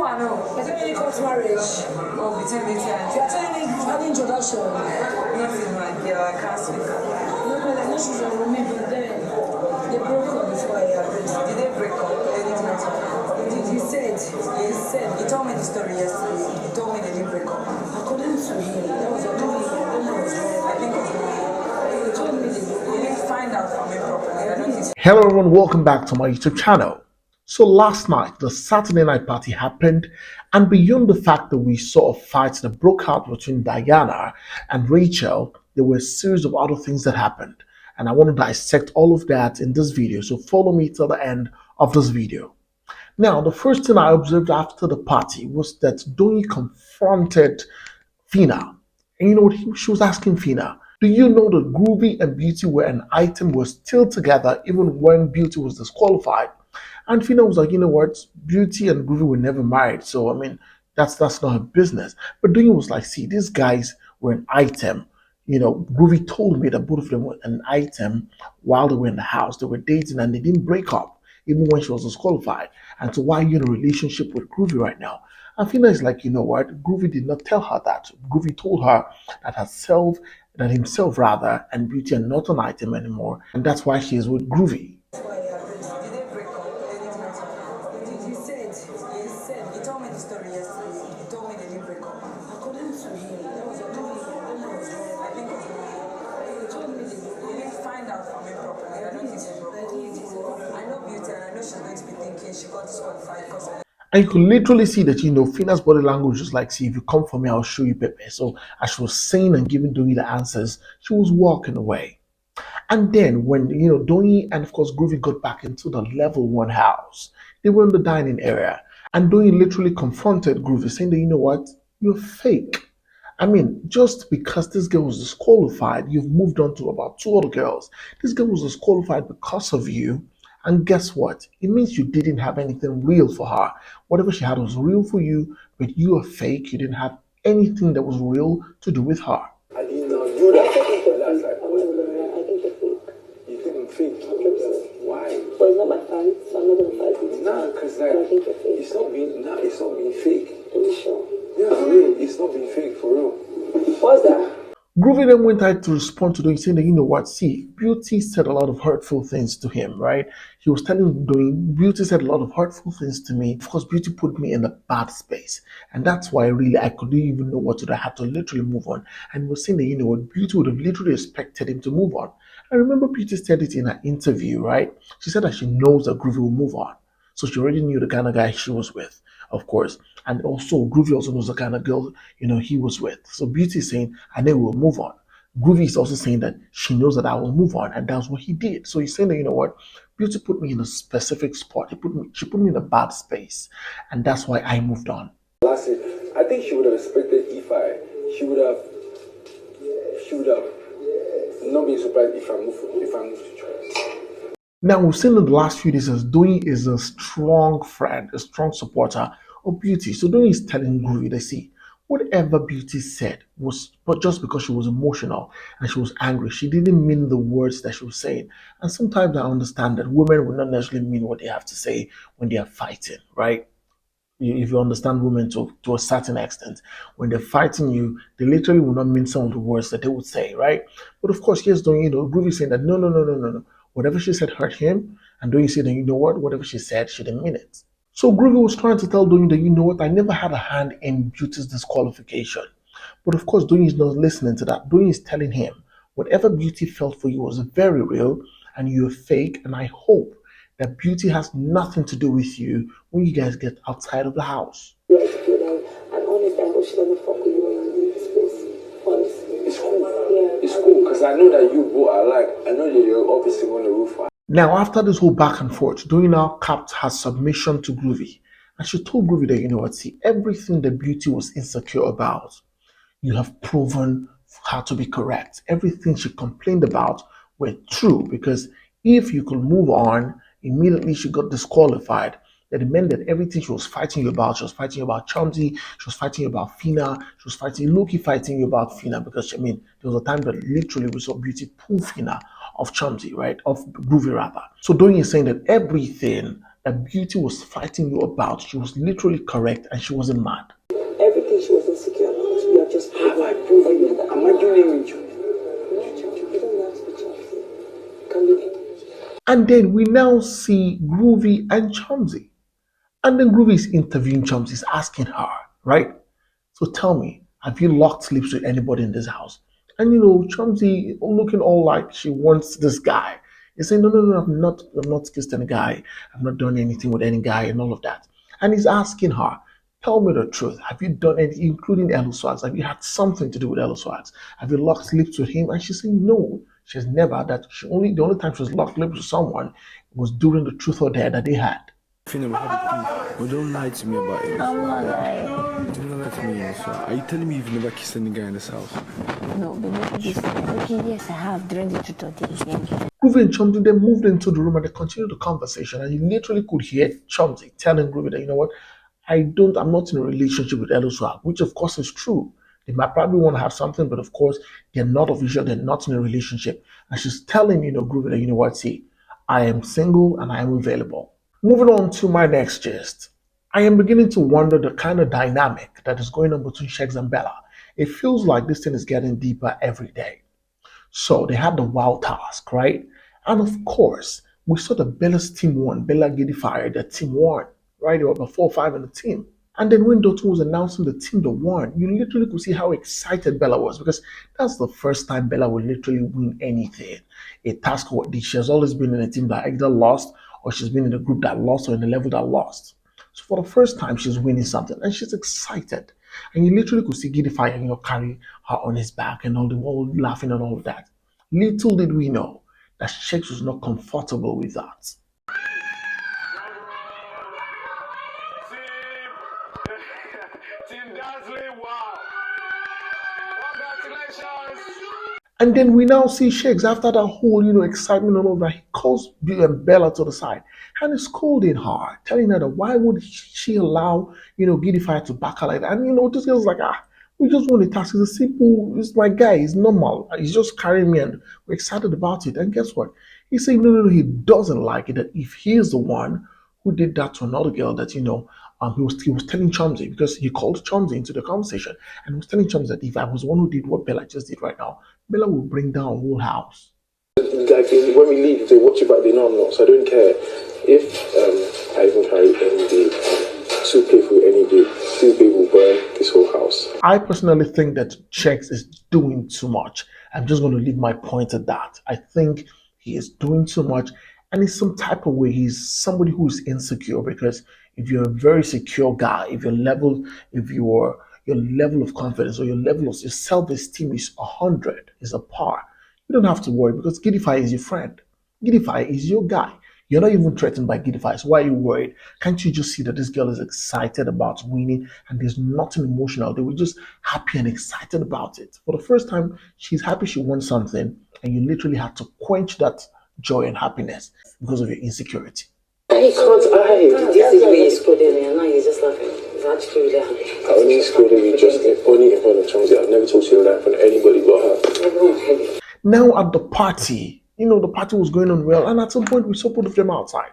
I know. I don't really cause marriage. Oh, between Beauty and You're telling me you've had introduction. Beauty, my girl, I can't speak. No, I know she's a woman, but then they broke up before I agreed. Did they break up? They didn't break up. He said. He told me the story yesterday. He told me they didn't break up. According to him, that was a movie. I don't know. I think it's He told me they broke up. you didn't find out from me properly. I don't think. Hello everyone, welcome back to my YouTube channel. So last night, the Saturday night party happened, and beyond the fact that we saw a fight that broke out between Diana and Rachel, there were a series of other things that happened. And I want to dissect all of that in this video, so follow me till the end of this video. Now, the first thing I observed after the party was that Doyin confronted Fina. And you know what she was asking Fina? Do you know that Groovy and Beauty were an item, were still together even when Beauty was disqualified? And Fina was like, you know what, Beauty and Groovy were never married, so I mean, that's not her business. But Doyin was like, see, these guys were an item. You know, Groovy told me that both of them were an item while they were in the house. They were dating and they didn't break up, even when she was disqualified. And so why are you in a relationship with Groovy right now? And Fina is like, you know what, Groovy did not tell her that. Groovy told her that himself rather, and Beauty are not an item anymore. And that's why she is with Groovy. Did they break up? They didn't break up. He said. He told me the story yesterday. He told me they didn't break up. According to him, that was a movie. I don't know. I think it's He told me they broke up. you didn't find out from me properly. I don't think they broke up. I know Beauty, and I know she's going to be thinking she got disqualified because And you could literally see that, you know, Fina's body language was like, see, if you come for me, I'll show you Pepe. So as she was saying and giving Doyin the answers, she was walking away. And then when, you know, Doyin and, of course, Groovy got back into the level 1 house, they were in the dining area. And Doyin literally confronted Groovy, saying that, you know what, you're fake. I mean, just because this girl was disqualified, you've moved on to about 2 other girls. This girl was disqualified because of you. And guess what? It means you didn't have anything real for her. Whatever she had was real for you, but you are fake. You didn't have anything that was real to do with her. I did not do that. That's like, I think you're fake. you think I'm fake? Why? But it's not my fight, so I'm not gonna fight with you. Nah, cause But I like think you're fake. it's not being fake. Are you sure? Yeah, for real. It's not being fake for real. What's that? Groovy then went out to respond to Doyin, saying that, you know what, see, Beauty said a lot of hurtful things to him, right? He was telling Doyin, Beauty said a lot of hurtful things to me. Of course, Beauty put me in a bad space. And that's why really I couldn't even know what to do. I had to literally move on. And he was saying that, you know what, Beauty would have literally expected him to move on. I remember Beauty said it in her interview, right? She said that she knows that Groovy will move on. So she already knew the kind of guy she was with, of course. And also, Groovy also knows the kind of girl, you know, he was with. So Beauty is saying, I know we'll move on. Groovy is also saying that she knows that I will move on, and that's what he did. So he's saying that, you know what, Beauty put me in a specific spot. She put me in a bad space, and that's why I moved on. Last year, I think she would have expected she would have not been surprised if I moved to church. Now, we've seen in the last few days that Doyin is a strong friend, a strong supporter of Beauty. So Doyin is telling Groovy that, see, whatever Beauty said was but just because she was emotional and she was angry. She didn't mean the words that she was saying. And sometimes I understand that women will not necessarily mean what they have to say when they are fighting, right? If you understand women to a certain extent, when they're fighting you, they literally will not mean some of the words that they would say, right? But of course, yes, Doyin, you know, Groovy saying that no. Whatever she said hurt him, and Doyin said that, you know what, whatever she said, she didn't mean it. So Groovy was trying to tell Doyin that, you know what, I never had a hand in Beauty's disqualification. But of course, Doyin is not listening to that. Doyin is telling him, whatever Beauty felt for you was very real, and you're fake, and I hope that Beauty has nothing to do with you when you guys get outside of the house. You're good and honest. I hope she doesn't fuck with you when you leave this place. Honestly. It's cool. Yeah. It's cool because I know that you both are like, I know that you're obviously on the roof. Now, after this whole back and forth, Doyin now capped her submission to Groovy. And she told Groovy that, you know what, see, everything that Beauty was insecure about, you have proven her to be correct. Everything she complained about were true, because if you could move on, immediately she got disqualified. That it meant that everything she was fighting you about, she was fighting you about Chumsy, she was fighting you about Fina, she was fighting you about Fina, because, I mean, there was a time that literally we saw Beauty pull Fina of Chumsy, right? Of Groovy rather. So Doyin is saying that everything that Beauty was fighting you about, she was literally correct and she wasn't mad. Everything she was insecure about, you have just proven. Have I proven that? Am I doing it? You don't have to be Chumsy. Can you? And then we now see Groovy and Chumsy. And then Groovy is interviewing Chumsy, is asking her, right? So tell me, have you locked lips with anybody in this house? And Chumsy looking all like she wants this guy. He's saying, no, I'm not kissed any guy. I've not done anything with any guy and all of that. And he's asking her, tell me the truth. Have you done anything, including Elo Swags? Have you had something to do with Elo Swags? Have you locked lips with him? And she's saying, no, she's never. The only time she's locked lips with someone was during the truth or dare that they had. Fina, we have a beef, but don't lie to me about it. I'm not lying. Don't lie to me. So are you telling me you've never kissed any guy in this house? No, but okay, yes, I have during the truth of the game. Groovy and Chumsy then moved into the room and they continued the conversation. And you literally could hear Chumsy telling Groovy that, you know what, I'm not in a relationship with Elo Swag, which of course is true. They might probably want to have something, but of course, they're not official, they're not in a relationship. And she's telling, Groovy that, you know what, see, I am single and I am available. Moving on to my next gist. I am beginning to wonder the kind of dynamic that is going on between Chex and Bella. It feels like this thing is getting deeper every day. So they had the wild task, right? And of course, we saw that Bella's team won. Bella getting fired, the team won, right? There were about 4 or 5 in the team. And then when Dotun was announcing the team that won, you literally could see how excited Bella was because that's the first time Bella will literally win anything. A task or what she has always been in a team that either lost or she's been in a group that lost or in a level that lost. So for the first time, she's winning something and she's excited. And you literally could see Giddy Fire, carry her on his back and all laughing and all of that. Little did we know that Sheggz was not comfortable with that. Team Dazzling, wow! Congratulations! And then we now see Sheggz after that whole, excitement and all that. He calls Bella to the side and is scolding her, telling her that why would she allow, Giddy Fire to back her like that? And, this girl's like, we just want a task. It's a simple, it's my guy, he's normal. He's just carrying me and we're excited about it. And guess what? He's saying, no, he doesn't like it. That if he is the one who did that to another girl that, he was telling Chumsy, because he called Chumsy into the conversation and he was telling Chumsy that if I was the one who did what Bella just did right now, Bella will bring down a whole house. Like, when we leave, they watch it back, they know I'm not, so I don't care if I even carry any day, too playful any day, this baby will burn this whole house. I personally think that Chex is doing too much. I'm just going to leave my point at that. I think he is doing too much, and in some type of way, he's somebody who is insecure, because if you're a very secure guy, if your level of confidence or your self-esteem is 100, is a par, you don't have to worry because Gidify is your friend. Gidify is your guy. You're not even threatened by Gidify. So why are you worried? Can't you just see that this girl is excited about winning and there's nothing emotional? They were just happy and excited about it. For the first time, she's happy she won something and you literally had to quench that joy and happiness because of your insecurity. He can't hide. This is where you scored him, and now he's just laughing. He's actually really happy. I only scored him only in front of Chumsy. I've never talked to you like that in front of anybody but her. Everyone heavy. Now at the party, the party was going on well, and at some point we saw both of them outside.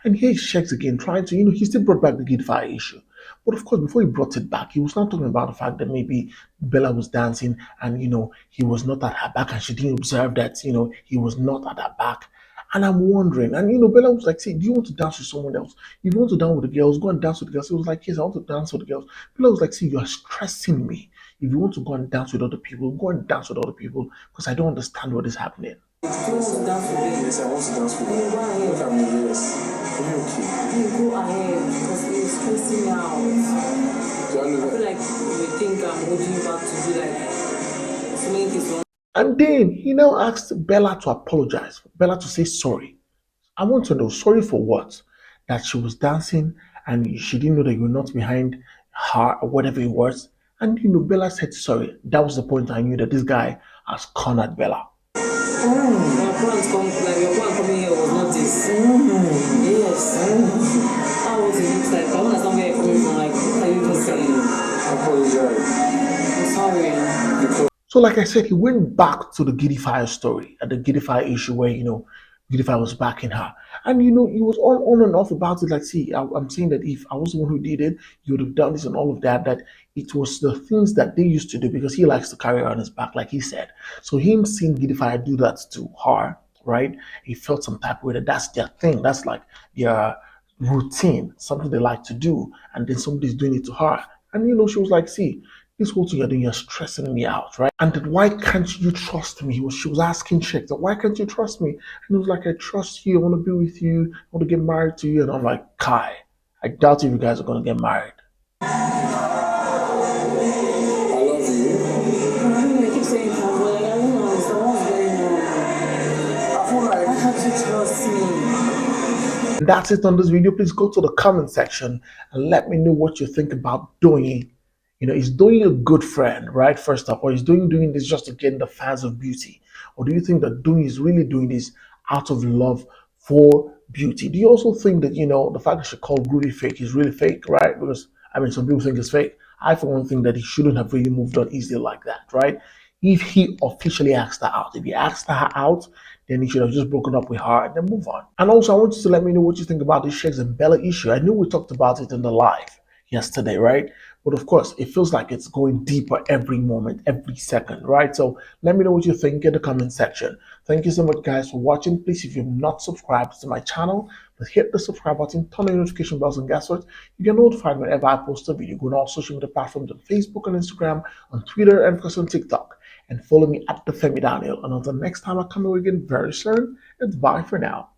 And here is Sheggz again trying to, he still brought back the Gid Fire issue. But of course, before he brought it back, he was not talking about the fact that maybe Bella was dancing and, he was not at her back and she didn't observe that, he was not at her back. And I'm wondering, and Bella was like, say, do you want to dance with someone else? If you want to dance with the girls, go and dance with the girls. He was like, yes, I want to dance with the girls. Bella was like, see, you are stressing me. If you want to go and dance with other people, go and dance with other people because I don't understand what is happening. You want to dance with me? Yes, I want to dance with you. Go ahead. Yes. Are you okay? You go ahead because it's stressing me out. I feel like you think I'm holding you back to do like to make it wrong. And then he now asked Bella to apologize, Bella to say sorry. I want to know, sorry for what? That she was dancing and she didn't know that you were not behind her or whatever it was. And Bella said sorry. That was the point I knew that this guy has cornered Bella. Your plan coming here was not this. Yes. That was it looks like. I understand where you're coming from. Like, what are you just saying? I'm sorry. So like I said, he went back to the Giddy Fire story, at the Giddy Fire issue where, Giddy Fire was backing her. And he was all on and off about it. Like, see, I'm saying that if I was the one who did it, you would have done this and all of that. That it was the things that they used to do because he likes to carry her on his back, like he said. So him seeing Gidify do that to her, right? He felt some type of way that that's their thing. That's like their routine, something they like to do. And then somebody's doing it to her. And she was like, see, this whole thing you're doing, you're stressing me out, right? And then why can't you trust me? She was asking Sheggz, why can't you trust me? And he was like, I trust you, I want to be with you, I want to get married to you. And I'm like, Kai, I doubt if you guys are gonna get married. I love you. I keep saying that, but I don't know, so what's going on? I feel like, why can't you trust me? And that's it on this video. Please go to the comment section and let me know what you think about Doyin. Is Doyin a good friend, right? First up, or is doing this just to get the fans of beauty? Or do you think that Doyin is really doing this out of love for beauty? Do you also think that, the fact that she called Groovy fake is really fake, right? Because, some people think it's fake. I, for one, think that he shouldn't have really moved on easily like that, right? If he officially asked her out, if he asked her out, then he should have just broken up with her and then move on. And also, I want you to let me know what you think about this Chex and Bella issue. I know we talked about it in the live yesterday, right? But of course, it feels like it's going deeper every moment, every second, right? So let me know what you think in the comment section. Thank you so much, guys, for watching. Please, if you've not subscribed to my channel, please hit the subscribe button, turn on the notification bells, and guess what? You get notified whenever I post a video. Go on all social media platforms on Facebook and Instagram, on Twitter, and of course on TikTok. And follow me at the Femi Daniel. And until next time I come here again very soon, it's bye for now.